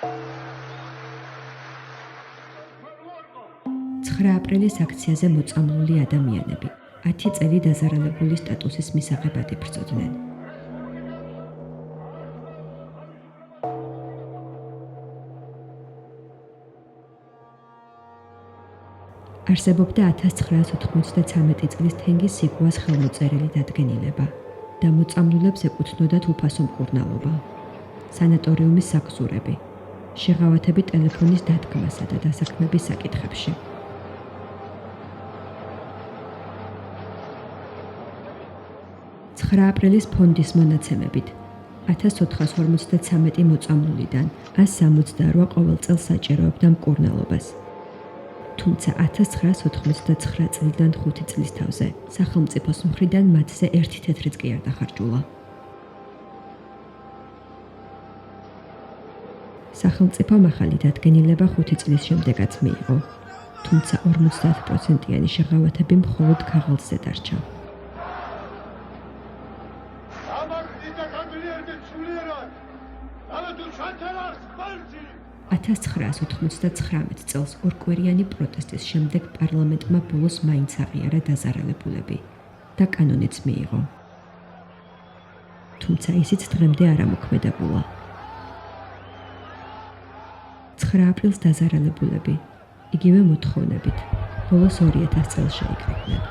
9 აპრილის აქციაზე მოწამლული ადამიანები 10 წელი დაზარალებული სტატუსის მისაღებად იბრძოდნენ. არსებობდა 1993 წლის თენგის სიგუას ხელმოწერილი დადგენილება და მოწამლულებს ეკუთვნოდათ უფასო მკურნალობა, სანატორიუმის საგზურები, შეღავათები ტელეფონის დადგმასა და დასაქმების საკითხებში. 9 აპრილის ფონდის მონაცემებით 1453 მოწამლულიდან 168 ყოველ წელს საჭიროებდა მკურნალობას. თუმცა 1989 წლიდან 5 წლის თავზე სახელმწიფოს მხრიდან მათზე 1 თეთრიც კი არ დახარჯულა. სახელმწიფომ ახალი დადგენილება 5 წლის შემდეგაც მიიღო, თუმცა 50%-იანი შეღავათები მხოლოდ ქაღალდზე დარჩა. 1999 წელს ორკვირიანი პროტესტის შემდეგ პარლამენტმა ბოლოს მაინც აღიარა დაზარალებულები და კანონიც მიიღო. თუმცა ისიც დღემდე არ ამოქმედებულა. 9 აპრილს დაზარალებულები, იგივე მოთხოვნებით, ბოლოს 2000 წელს შეიკრიბნენ.